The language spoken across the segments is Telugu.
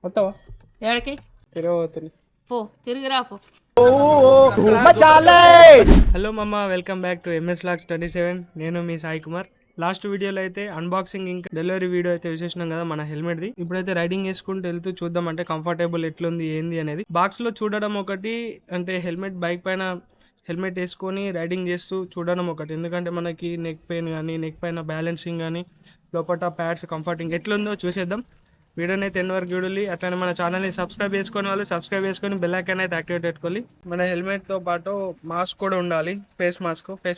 వస్తావా ఏడికి తిరగబోతుంది. పో తిరిగి రాపో. హలో మమ్మ, welcome back to MS lakhs 27. నేను మీ సాయి కుమార్. లాస్ట్ వీడియోలో అయితే అన్బాక్సింగ్ ఇంకా డెలివరీ వీడియో అయితే చూసేసినాం కదా మన హెల్మెట్ ది. ఇప్పుడైతే రైడింగ్ చేసుకుంటూ వెళ్తూ చూద్దాం అంటే కంఫర్టబుల్ ఎట్లుంది ఏంది అనేది. బాక్స్ లో చూడడం ఒకటి, అంటే హెల్మెట్ బైక్ పైన హెల్మెట్ వేసుకొని రైడింగ్ చేస్తూ చూడడం ఒకటి. ఎందుకంటే మనకి నెక్ పెయిన్ కానీ, నెక్ పైన బ్యాలెన్సింగ్ కానీ, లోపల ప్యాడ్స్ కంఫర్టింగ్ ఎట్లుందో చూసేద్దాం. వీడియోని అయితే ఎండ్ వరకు చూడాలి. అట్లనే మన ఛానల్ని సబ్స్క్రైబ్ చేసుకునే వాళ్ళు సబ్స్క్రైబ్ చేసుకొని బెల్ ఐకాన్ అయితే యాక్టివేట్ పెట్టుకోవాలి. మన హెల్మెట్తో పాటు మాస్క్ కూడా ఉండాలి. ఫేస్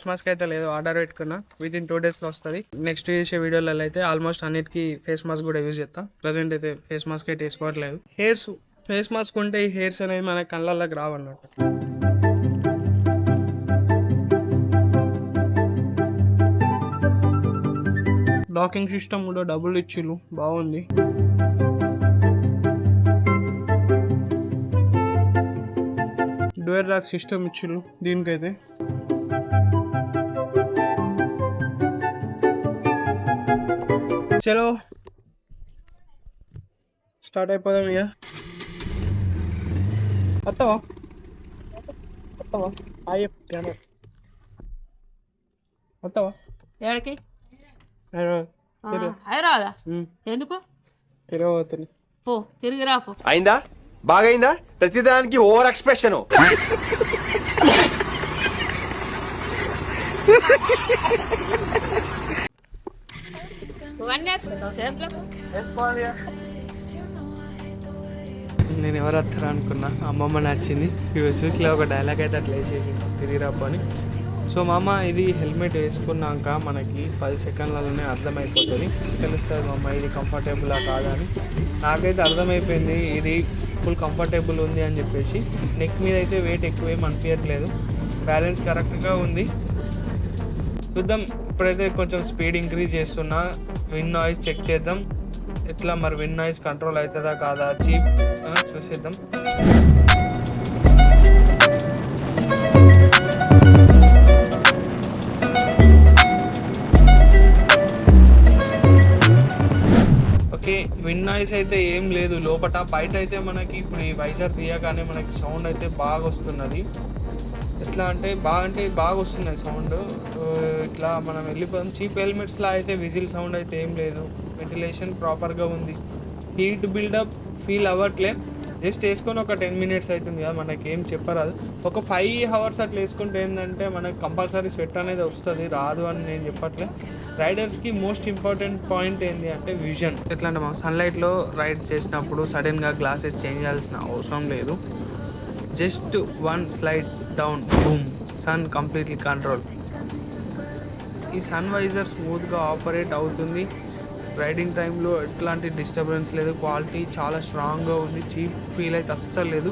మాస్క్ అయితే లేదు, ఆర్డర్ పెట్టుకున్నా. వితిన్ 2 daysలో వస్తుంది. నెక్స్ట్ చేసే వీడియోలలో అయితే ఆల్మోస్ట్ అన్నిటికీ ఫేస్ మాస్క్ కూడా యూజ్ చేస్తా. ప్రజెంట్ అయితే ఫేస్ మాస్క్ అయితే వేసుకోవట్లేదు. ఫేస్ మాస్క్ ఉంటే ఈ హెయిర్స్ అనేవి మన కళ్ళల్లోకి రావన్నమాట. లాకింగ్ సిస్టమ్ కూడా డబుల్ ఇచ్చిళ్ళు, బాగుంది. డోర్ లాక్ సిస్టమ్ ఇచ్చిళ్ళు దీనికైతే. చలో స్టార్ట్ అయిపోదాం ఇక. వస్తావా వస్తావా ఏడికి హైదరాబాదా? ఎందుకు తిరగబోతుంది. పో తిరిగి రాపో. అయిందా? బాగైందా? ప్రతిదానికి ఓవర్ ఎక్స్ప్రెషన్. ఇవన్నీ వేసుకుంటావు చేతులకు. నేను ఎవరు వస్తారా అనుకున్నా, అమ్మమ్మ నచ్చింది. ఇవి చూసిలో ఒక డైలాగ్ అయితే అట్లా వేసేసి తిరిగి రాపు అని. సో మామ, ఇది హెల్మెట్ వేసుకున్నాక మనకి 10 సెకండ్లలోనే అర్థమైపోతుంది, తెలుస్తుంది మామ ఇది కంఫర్టబులా కాదా అని. నాకైతే అర్థమైపోయింది ఇది ఫుల్ కంఫర్టబుల్ ఉంది అని చెప్పేసి. నెక్ మీద అయితే వెయిట్ ఎక్కువ ఏం అనిపించట్లేదు, బ్యాలెన్స్ కరెక్ట్గా ఉంది. చూద్దాం. ఇప్పుడైతే కొంచెం స్పీడ్ ఇంక్రీజ్ చేస్తున్నా. విండ్ నాయిస్ చెక్ చేద్దాం. ఎట్లా మరి విండ్ నాయిస్ కంట్రోల్ అవుతుందా కాదా చీప్ చూసేద్దాం. ఓకే, విండ్ నాయిస్ అయితే ఏం లేదు లోపల. బయట అయితే మనకి ఇప్పుడు ఈ వైజర్ తీయగానే మనకి సౌండ్ అయితే బాగా వస్తున్నది. ఎట్లా అంటే బాగా వస్తున్నది సౌండ్. ఇట్లా మనం వెళ్ళిపోతాం. చీప్ హెల్మెట్స్లో అయితే విజిల్ సౌండ్ అయితే ఏం లేదు. వెంటిలేషన్ ప్రాపర్గా ఉంది. హీట్ బిల్డప్ ఫీల్ అవ్వట్లే. జస్ట్ వేసుకొని ఒక 10 minutes అవుతుంది కదా, మనకేం చెప్పరాదు. ఒక 5 hours అట్లా వేసుకుంటే ఏంటంటే మనకు కంపల్సరీ స్వెట్ అనేది వస్తుంది, రాదు అని నేను చెప్పట్లే. రైడర్స్కి మోస్ట్ ఇంపార్టెంట్ పాయింట్ ఏంటి అంటే విజన్. ఎట్లా అంటే మనం సన్లైట్లో రైడ్ చేసినప్పుడు సడన్గా గ్లాసెస్ చేంజ్ చేయాల్సిన అవసరం లేదు. Just 1 slide down, boom, sun completely control. ఈ సన్ వైజర్ స్మూత్గా ఆపరేట్ అవుతుంది. రైడింగ్ టైంలో ఎట్లాంటి డిస్టర్బెన్స్ లేదు. క్వాలిటీ చాలా స్ట్రాంగ్గా ఉంది. చీప్ ఫీల్ అయితే అస్సలు లేదు.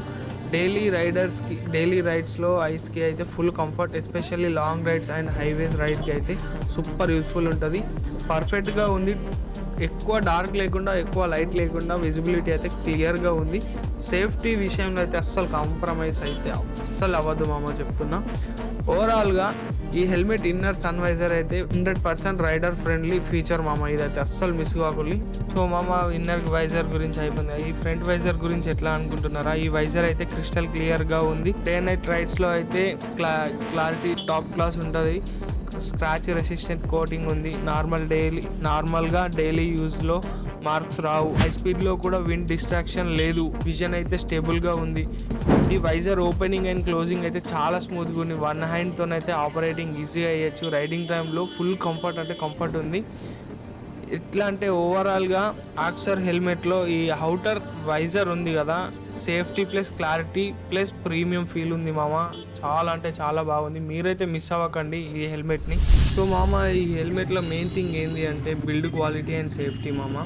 డైలీ రైడ్స్లో ఐస్కి అయితే full comfort, especially long rides and highways రైడ్కి అయితే సూపర్ యూస్ఫుల్ ఉంటుంది. పర్ఫెక్ట్గా ఉంది. ఎక్కువ డార్క్ లేకుండా, ఎక్కువ లైట్ లేకుండా విజిబిలిటీ అయితే క్లియర్గా ఉంది. సేఫ్టీ విషయంలో అయితే అస్సలు కాంప్రమైజ్ అయితే అస్సలు అవ్వద్దు మామ చెప్తున్నా. ఓవరాల్గా ఈ హెల్మెట్ ఇన్నర్ సన్ వైజర్ అయితే 100% రైడర్ ఫ్రెండ్లీ ఫీచర్ మామ. ఇదైతే అస్సలు మిస్ కాకూడదు. సో మామ, ఇన్నర్ వైజర్ గురించి అయిపోయింది. ఈ ఫ్రంట్ వైజర్ గురించి ఎట్లా అనుకుంటున్నారా? ఈ వైజర్ అయితే క్రిస్టల్ క్లియర్గా ఉంది. డే నైట్ రైడ్స్లో అయితే క్లారిటీ టాప్ క్లాస్ ఉంటుంది. స్క్రాచ్ రెసిస్టెంట్ కోటింగ్ ఉంది. నార్మల్గా డైలీ యూజ్లో మార్క్స్ రావు. హై స్పీడ్లో కూడా విండ్ డిస్ట్రాక్షన్ లేదు. విజన్ అయితే స్టేబుల్గా ఉంది. ఈ వైజర్ ఓపెనింగ్ అండ్ క్లోజింగ్ అయితే చాలా స్మూత్గా ఉంది. 1 handతోనైతే ఆపరేటింగ్ ఈజీగా అయ్యచ్చు. రైడింగ్ టైంలో ఫుల్ కంఫర్ట్ ఉంది. ఎట్లా అంటే ఓవరాల్గా ఆక్సర్ హెల్మెట్లో ఈ అవుటర్ వైజర్ ఉంది కదా, safety plus clarity plus premium feel ఉంది మామ. చాలా అంటే చాలా బాగుంది. మీరైతే మిస్ అవ్వకండి ఈ హెల్మెట్ని. సో మామ, ఈ హెల్మెట్లో మెయిన్ థింగ్ ఏంటి అంటే బిల్డ్ క్వాలిటీ అండ్ సేఫ్టీ మామ.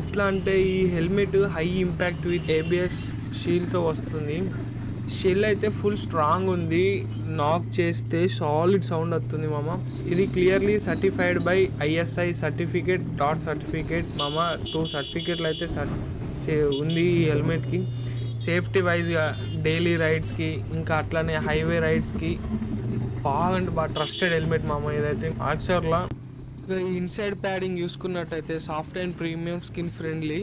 ఎట్లా అంటే ఈ helmet high impact with ABS షీల్డ్తో వస్తుంది. షెల్ అయితే ఫుల్ స్ట్రాంగ్ ఉంది. నాక్ చేస్తే సాలిడ్ సౌండ్ వస్తుంది మామ. ఇది clearly certified by ISI certificate మామ. 2 సర్టిఫికేట్లు అయితే ఉంది ఈ హెల్మెట్కి. సేఫ్టీ వైజ్గా డైలీ రైడ్స్కి ఇంకా అట్లనే హైవే రైడ్స్కి బాగా అంటే బాగా ట్రస్టెడ్ హెల్మెట్ మామ. ఇదైతే ఆక్చర్లా ఇక ఇన్సైడ్ ప్యాడింగ్ చూసుకున్నట్టయితే soft and premium skin friendly.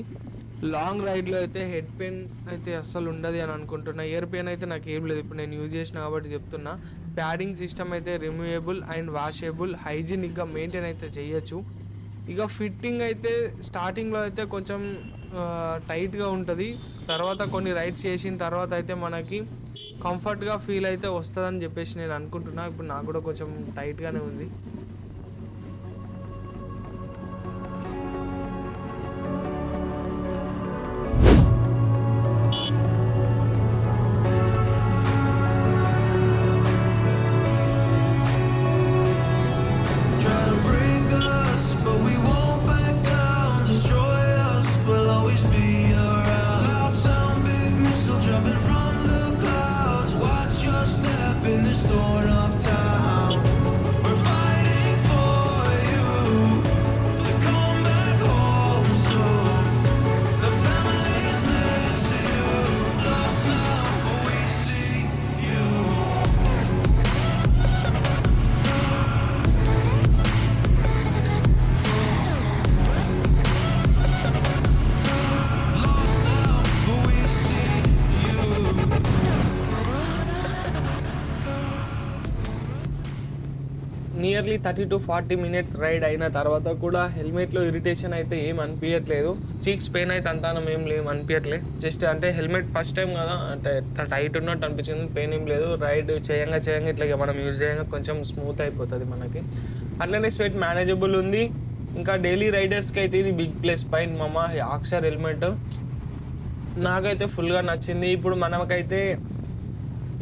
Long రైడ్లో అయితే హెడ్ పెయిన్ అయితే అస్సలు ఉండదు అని అనుకుంటున్నా. ఇయర్ పెయిన్ అయితే నాకు ఏం లేదు, ఇప్పుడు నేను యూజ్ చేసిన కాబట్టి చెప్తున్నా. ప్యాడింగ్ సిస్టమ్ అయితే రిమూవబుల్ అండ్ వాషబుల్, హైజీనిక్గా మెయింటైన్ అయితే చేయొచ్చు. ఇక ఫిట్టింగ్ అయితే స్టార్టింగ్లో అయితే కొంచెం టైట్గా ఉంటుంది, తర్వాత కొన్ని రైడ్స్ చేసిన తర్వాత అయితే మనకి కంఫర్ట్గా ఫీల్ అయితే వస్తుందని చెప్పేసి నేను అనుకుంటున్నా. ఇప్పుడు నాకు కూడా కొంచెం టైట్గానే ఉంది. నియర్లీ 30 to 40 minutes రైడ్ అయిన తర్వాత కూడా హెల్మెట్లో ఇరిటేషన్ అయితే ఏం అనిపించట్లేదు. చీక్స్ పెయిన్ అయితే అంతానం ఏం అనిపించట్లేదు. జస్ట్ అంటే హెల్మెట్ ఫస్ట్ టైం కదా, అంటే టైట్ ఉన్నట్టు అనిపించింది, పెయిన్ ఏం లేదు. రైడ్ చేయంగా ఇట్లా మనం యూజ్ చేయంగా కొంచెం స్మూత్ అయిపోతుంది మనకి. అట్లనే స్వెట్ మేనేజబుల్ ఉంది. ఇంకా డైలీ రైడర్స్కి అయితే ఇది బిగ్ ప్లస్ పాయింట్ మామ. ఆక్సర్ హెల్మెట్ నాకైతే ఫుల్గా నచ్చింది.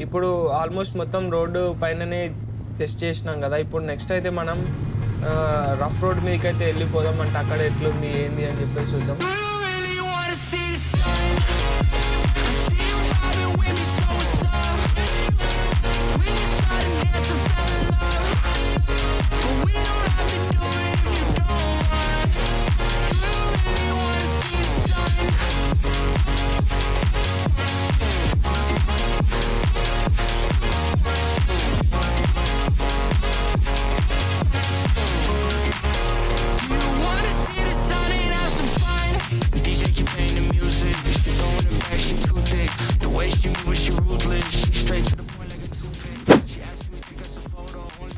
ఇప్పుడు ఆల్మోస్ట్ మొత్తం రోడ్డు పైననే టెస్ట్ చేసినాం కదా. ఇప్పుడు నెక్స్ట్ అయితే మనం రఫ్ రోడ్ మీదకి అయితే వెళ్ళిపోదాం. అంటే అక్కడ ఎట్లుంది ఏంది అని చెప్పేసి చూద్దాం.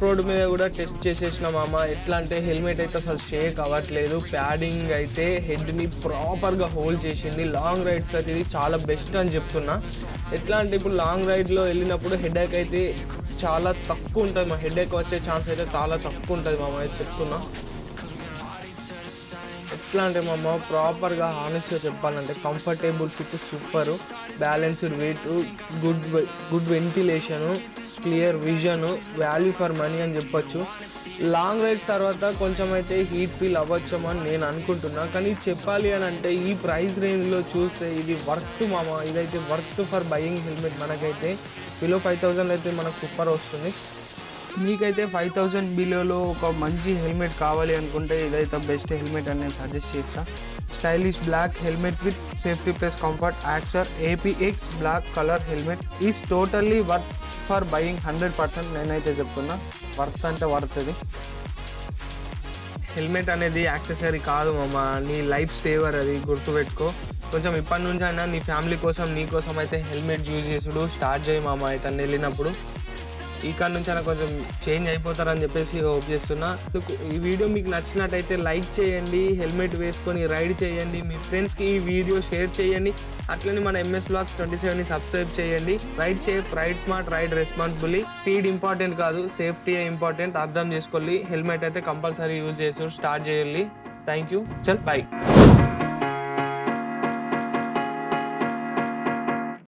రోడ్ మీద కూడా టెస్ట్ చేసేసిన మామ. ఎట్లా అంటే హెల్మెట్ అయితే అసలు షేక్ అవ్వట్లేదు, ప్యాడింగ్ అయితే హెడ్ని ప్రాపర్గా హోల్డ్ చేసింది. లాంగ్ రైడ్స్కి అయితే ఇది చాలా బెస్ట్ అని చెప్తున్నా. ఎట్లా అంటే ఇప్పుడు లాంగ్ రైడ్లో వెళ్ళినప్పుడు హెడేక్ అయితే చాలా తక్కువ ఉంటుంది, మా హెడేక్ వచ్చే ఛాన్స్ అయితే చాలా తక్కువ ఉంటుంది మామ, అయితే చెప్తున్నా. ఎట్లా అంటే మామ ప్రాపర్గా హానెస్ట్గా చెప్పాలంటే comfortable fit super, balanced weight, good ventilation, clear vision, value for money అని చెప్పొచ్చు. లాంగ్ రైడ్స్ తర్వాత కొంచెం అయితే హీట్ ఫీల్ అవ్వచ్చేమో అని నేను అనుకుంటున్నా. కానీ చెప్పాలి అని అంటే ఈ ప్రైస్ రేంజ్లో చూస్తే ఇది వర్త్ మామ. ఇదైతే వర్త్ ఫర్ బయింగ్ హెల్మెట్. మనకైతే బిలో 5,000 అయితే మనకు సూపర్ వస్తుంది. మీకైతే 5,000 బిలోలో ఒక మంచి హెల్మెట్ కావాలి అనుకుంటే ఇదైతే బెస్ట్ హెల్మెట్ అని నేను సజెస్ట్ చేస్తా. Stylish black helmet with safety plus comfort. Axor APX black colour helmet is totally worth for buying 100%. నేనైతే చెప్తున్నా వర్త్ అంటే వర్త్. ఇది హెల్మెట్ అనేది యాక్సెసరీ కాదు మామ, నీ లైఫ్ సేవర్. అది గుర్తుపెట్టుకో. కొంచెం ఇప్పటి నుంచి అయినా నీ ఫ్యామిలీ కోసం నీ కోసం అయితే హెల్మెట్ యూజ్ చేసుడు స్టార్ట్ చేయి మామ. అయితే వెళ్ళినప్పుడు ఇక్కడ నుంచి అయినా కొంచెం చేంజ్ అయిపోతారని చెప్పేసి హోప్ చేస్తున్నా. ఈ వీడియో మీకు నచ్చినట్టయితే లైక్ చేయండి, హెల్మెట్ వేసుకొని రైడ్ చేయండి, మీ ఫ్రెండ్స్కి ఈ వీడియో షేర్ చేయండి. అట్లనే మన MS Vlogs 27ని సబ్స్క్రైబ్ చేయండి. Ride safe, ride smart, ride responsibly. Speed important కాదు, సేఫ్టీ ఇంపార్టెంట్. అర్థం చేసుకోవాలి. హెల్మెట్ అయితే కంపల్సరీ యూజ్ చేసి స్టార్ట్ చేయాలి. Thank you. చల్ బాయ్.